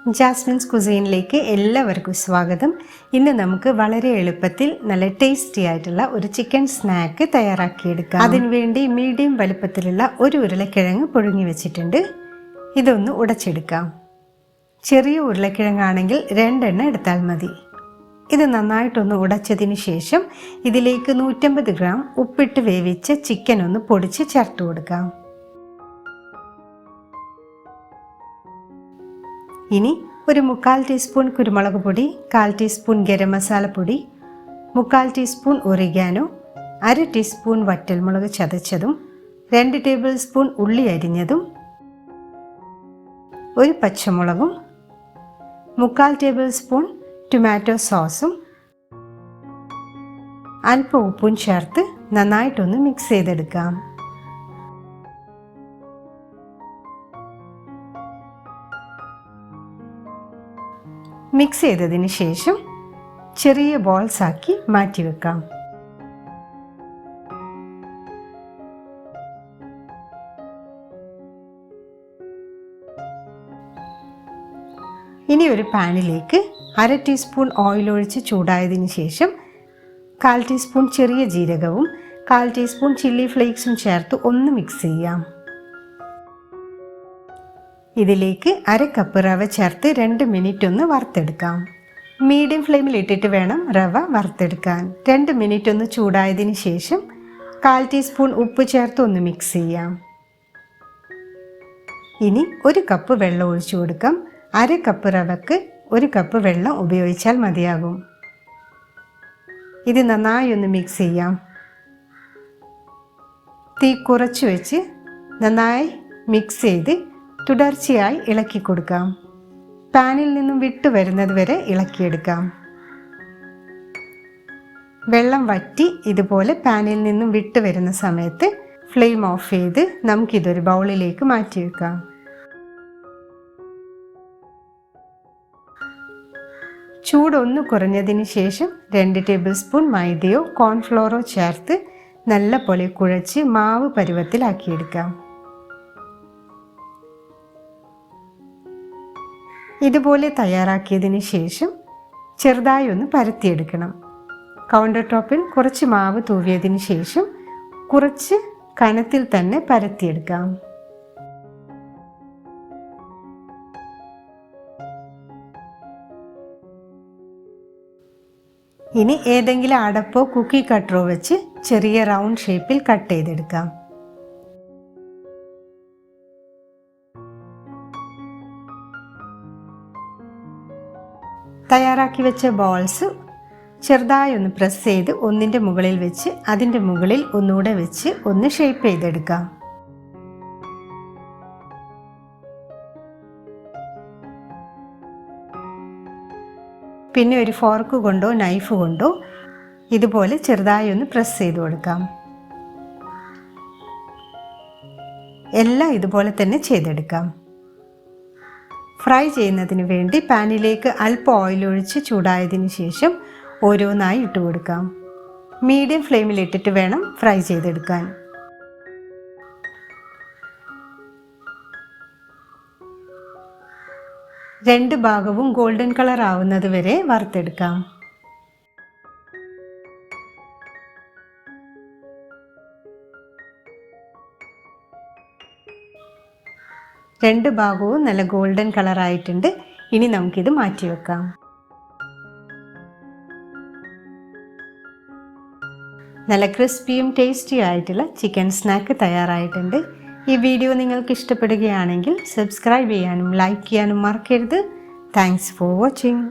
Jasmine's കുസീനിലേക്ക് എല്ലാവർക്കും സ്വാഗതം. ഇന്ന് നമുക്ക് വളരെ എളുപ്പത്തിൽ നല്ല ടേസ്റ്റി ആയിട്ടുള്ള ഒരു ചിക്കൻ സ്നാക്ക് തയ്യാറാക്കിയെടുക്കാം. അതിനുവേണ്ടി മീഡിയം വലുപ്പത്തിലുള്ള ഒരു ഉരുളക്കിഴങ്ങ് പുഴുങ്ങി വെച്ചിട്ടുണ്ട്. ഇതൊന്ന് ഉടച്ചെടുക്കാം. ചെറിയ ഉരുളക്കിഴങ്ങാണെങ്കിൽ 2 എണ്ണം എടുത്താൽ മതി. ഇത് നന്നായിട്ടൊന്ന് ഉടച്ചതിന് ശേഷം ഇതിലേക്ക് 150 ഗ്രാം ഉപ്പിട്ട് വേവിച്ച ചിക്കൻ ഒന്ന് പൊടിച്ച് ചേർത്ത് കൊടുക്കാം. ഇനി ഒരു 1/4 ടീസ്പൂൺ കുരുമുളക് പൊടി, 1/4 ടീസ്പൂൺ ഗരം മസാലപ്പൊടി, 1/4 ടീസ്പൂൺ ഒറിഗാനോ, 1/2 ടീസ്പൂൺ വറ്റൽമുളക് ചതച്ചതും, 2 ടേബിൾ സ്പൂൺ ഉള്ളി അരിഞ്ഞതും, ഒരു പച്ചമുളകും, 1/4 ടേബിൾ സ്പൂൺ ടൊമാറ്റോ സോസും, അല്പം ഉപ്പും ചേർത്ത് നന്നായിട്ടൊന്ന് മിക്സ് ചെയ്തെടുക്കാം. മിക്സ് ചെയ്തതിന് ശേഷം ചെറിയ ബോൾസ് ആക്കി മാറ്റി വെക്കാം. ഇനി ഒരു പാനിലേക്ക് 1/2 ടീസ്പൂൺ ഓയിൽ ഒഴിച്ച് ചൂടായതിനു ശേഷം 1/4 ടീസ്പൂൺ ചെറിയ ജീരകവും 1/4 ടീസ്പൂൺ ചില്ലി ഫ്ലേക്സും ചേർത്ത് ഒന്ന് മിക്സ് ചെയ്യാം. ഇതിലേക്ക് 1/2 കപ്പ് റവ ചേർത്ത് 2 മിനിറ്റ് ഒന്ന് വറുത്തെടുക്കാം. മീഡിയം ഫ്ലെയിമിൽ ഇട്ടിട്ട് വേണം റവ വറുത്തെടുക്കാൻ. 2 മിനിറ്റ് ഒന്ന് ചൂടായതിന് ശേഷം 1/4 ടീസ്പൂൺ ഉപ്പ് ചേർത്ത് ഒന്ന് മിക്സ് ചെയ്യാം. ഇനി 1 കപ്പ് വെള്ളം ഒഴിച്ചു കൊടുക്കാം. 1/2 കപ്പ് റവക്ക് 1 കപ്പ് വെള്ളം ഉപയോഗിച്ചാൽ മതിയാകും. ഇത് നന്നായി ഒന്ന് മിക്സ് ചെയ്യാം. തീ കുറച്ച് വെച്ച് നന്നായി മിക്സ് ചെയ്ത് തുടർച്ചയായി ഇളക്കി കൊടുക്കാം. പാനിൽ നിന്നും വിട്ടു വരുന്നത് വരെ ഇളക്കിയെടുക്കാം. വെള്ളം വറ്റി ഇതുപോലെ പാനിൽ നിന്നും വിട്ടു വരുന്ന സമയത്ത് ഫ്ലെയിം ഓഫ് ചെയ്ത് നമുക്കിതൊരു ബൗളിലേക്ക് മാറ്റി വെക്കാം. ചൂടൊന്ന് കുറഞ്ഞതിന് ശേഷം 2 ടേബിൾ സ്പൂൺ മൈദയോ കോൺഫ്ലോറോ ചേർത്ത് നല്ല പോലെ കുഴച്ച് മാവ് പരുവത്തിലാക്കിയെടുക്കാം. ഇതുപോലെ തയ്യാറാക്കിയതിന് ശേഷം ചെറുതായി ഒന്ന് പരത്തിയെടുക്കണം. കൗണ്ടർ ടോപ്പിൽ കുറച്ച് മാവ് തൂവിയതിന് ശേഷം കുറച്ച് കനത്തിൽ തന്നെ പരത്തിയെടുക്കാം. ഇനി ഏതെങ്കിലും അടപ്പോ കുക്കി കട്ടറോ വെച്ച് ചെറിയ റൗണ്ട് ഷേപ്പിൽ കട്ട് ചെയ്തെടുക്കാം. തയ്യാറാക്കി വെച്ച ബോൾസ് ചെറുതായി ഒന്ന് പ്രസ് ചെയ്ത് ഒന്നിൻ്റെ മുകളിൽ വെച്ച് അതിൻ്റെ മുകളിൽ ഒന്നുകൂടെ വെച്ച് ഒന്ന് ഷേപ്പ് ചെയ്തെടുക്കാം. പിന്നെ ഒരു ഫോർക്ക് കൊണ്ടോ നൈഫ് കൊണ്ടോ ഇതുപോലെ ചെറുതായി ഒന്ന് പ്രസ് ചെയ്ത് കൊടുക്കാം. എല്ലാം ഇതുപോലെ തന്നെ ചെയ്തെടുക്കാം. ഫ്രൈ ചെയ്യുന്നതിന് വേണ്ടി പാനിലേക്ക് അല്പം ഓയിൽ ഒഴിച്ച് ചൂടായതിനു ശേഷം ഓരോന്നായി ഇട്ട് കൊടുക്കാം. മീഡിയം ഫ്ലെയിമിൽ ഇട്ടിട്ട് വേണം ഫ്രൈ ചെയ്തെടുക്കാൻ. രണ്ട് ഭാഗവും ഗോൾഡൻ കളർ ആവുന്നത് വരെ വറുത്തെടുക്കാം. രണ്ട് ഭാഗവും നല്ല ഗോൾഡൻ കളർ ആയിട്ടുണ്ട്. ഇനി നമുക്കിത് മാറ്റി വെക്കാം. നല്ല ക്രിസ്പിയും ടേസ്റ്റിയും ആയിട്ടുള്ള ചിക്കൻ സ്നാക്ക് തയ്യാറായിട്ടുണ്ട്. ഈ വീഡിയോ നിങ്ങൾക്ക് ഇഷ്ടപ്പെടുകയാണെങ്കിൽ സബ്സ്ക്രൈബ് ചെയ്യാനും ലൈക്ക് ചെയ്യാനും മറക്കരുത്. Thanks for watching.